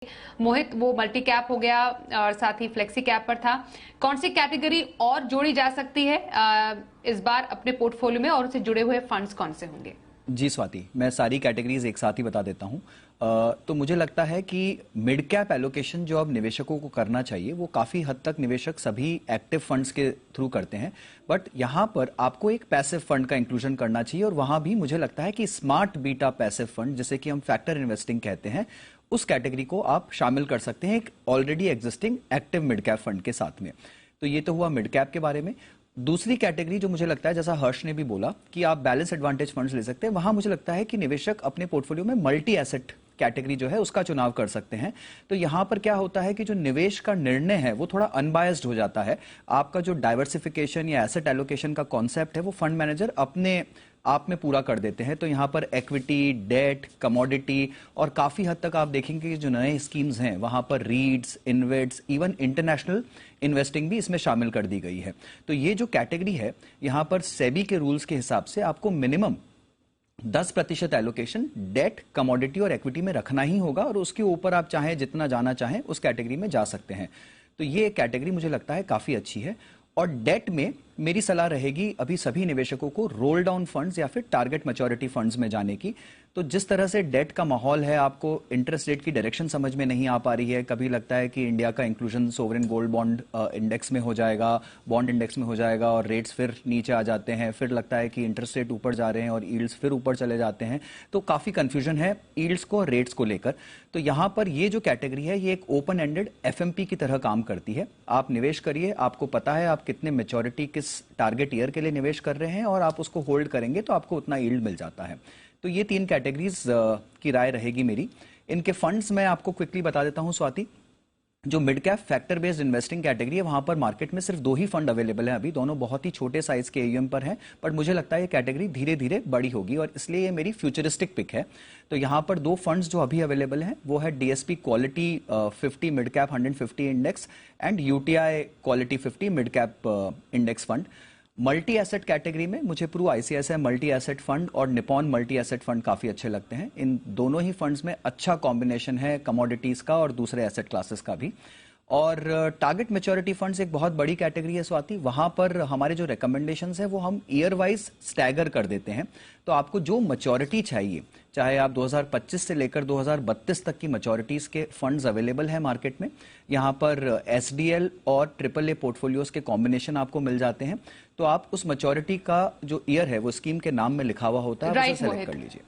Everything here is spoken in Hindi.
मोहित, वो मल्टी कैप हो गया और साथ ही फ्लेक्सी कैप पर था। कौन सी कैटेगरी और जोड़ी जा सकती है इस बार अपने पोर्टफोलियो में, और उससे जुड़े हुए फंड्स कौन से होंगे? जी स्वाति, मैं सारी कैटेगरीज एक साथ ही बता देता हूं। तो मुझे लगता है कि मिड कैप एलोकेशन जो अब निवेशकों को करना चाहिए वो काफी हद तक निवेशक सभी एक्टिव फंड्स के थ्रू करते हैं, बट यहां पर आपको एक पैसिव फंड का इंक्लूजन करना चाहिए। और वहां भी मुझे लगता है कि स्मार्ट बीटा पैसिव फंड, जिसे कि हम फैक्टर इन्वेस्टिंग कहते हैं, उस कैटेगरी को आप शामिल कर सकते हैं एक already existing active mid cap fund के साथ में। तो ये तो हुआ मिड कैप के बारे में। दूसरी कैटेगरी जो मुझे लगता है, जैसा हर्ष ने भी बोला कि आप बैलेंस एडवांटेज फंड्स ले सकते हैं, वहां मुझे लगता है कि निवेशक अपने पोर्टफोलियो में मल्टी एसेट कैटेगरी जो है उसका चुनाव कर सकते हैं। तो यहां पर क्या होता है कि जो निवेश का निर्णय है वो थोड़ा अनबायस्ड हो जाता है। आपका जो डाइवर्सिफिकेशन या एसेट एलोकेशन का कॉन्सेप्ट है वो फंड मैनेजर अपने आप में पूरा कर देते हैं। तो यहां पर इक्विटी, डेट, कमोडिटी और काफी हद तक आप देखेंगे कि जो नए स्कीम्स हैं वहां पर रीट्स, इनवेट्स, इवन इंटरनेशनल इन्वेस्टिंग भी इसमें शामिल कर दी गई है। तो ये जो कैटेगरी है, यहां पर सेबी के रूल्स के हिसाब से आपको मिनिमम 10% एलोकेशन डेट, कमोडिटी और इक्विटी में रखना ही होगा, और उसके ऊपर आप चाहें जितना जाना चाहें उस कैटेगरी में जा सकते हैं। तो ये कैटेगरी मुझे लगता है काफी अच्छी है। और डेट में मेरी सलाह रहेगी अभी सभी निवेशकों को रोल डाउन फंड्स या फिर टारगेट मैच्योरिटी फंड्स में जाने की। तो जिस तरह से डेट का माहौल है, आपको इंटरेस्ट रेट की डायरेक्शन समझ में नहीं आ पा रही है। कभी लगता है कि इंडिया का inclusion sovereign gold bond index में हो जाएगा, बॉन्ड इंडेक्स में हो जाएगा, और रेट्स फिर नीचे आ जाते हैं। फिर लगता है कि इंटरेस्ट रेट ऊपर जा रहे हैं और यील्ड्स फिर ऊपर चले जाते हैं। तो काफी कंफ्यूजन है यील्ड्स को और रेट्स को लेकर। तो यहां पर ये जो कैटेगरी है ये एक ओपन एंडेड एफएमपी की तरह काम करती है। आप निवेश करिए, आपको पता है आप कितने मैच्योरिटी किस टारगेट ईयर के लिए निवेश कर रहे हैं, और आप उसको होल्ड करेंगे तो आपको उतना यील्ड मिल जाता है। तो ये 3 कैटेगरीज की राय रहेगी मेरी। इनके फंड्स मैं आपको क्विकली बता देता हूं स्वाति। जो mid cap factor based investing category है, वहां पर मार्केट में सिर्फ 2 ही फंड अवेलेबल हैं अभी, दोनों बहुत ही छोटे साइज के एयूएम पर हैं, बट मुझे लगता है ये कैटेगरी धीरे धीरे बड़ी होगी, और इसलिए ये मेरी फ्यूचरिस्टिक पिक है। तो यहां पर 2 फंड्स जो अभी अवेलेबल हैं वो है DSP quality 50 mid cap 150 index and UTI quality 50 mid cap index fund. Multi asset category में मुझे pru ICICI multi asset fund और निपॉन मल्टी एसेट फंड काफी अच्छे लगते हैं। इन दोनों ही फंड्स में अच्छा कॉम्बिनेशन है कमोडिटीज का और दूसरे एसेट क्लासेस का भी। और टारगेट मैच्योरिटी फंड्स एक बहुत बड़ी कैटेगरी है स्वाति। वहां पर हमारे जो रिकमेंडेशंस है वो हम ईयर वाइज स्टैगर कर देते हैं। तो आपको जो मैच्योरिटी चाहिए, चाहे आप 2025 से लेकर 2032 तक की मैच्योरिटीज के फंड्स अवेलेबल है मार्केट में। यहाँ पर एसडीएल और ट्रिपल ए पोर्टफोलियोज के कॉम्बिनेशन आपको मिल जाते हैं। तो आप उस मैच्योरिटी का जो ईयर है वो स्कीम के नाम में लिखा हुआ होता है, उसे सेलेक्ट कर लीजिए।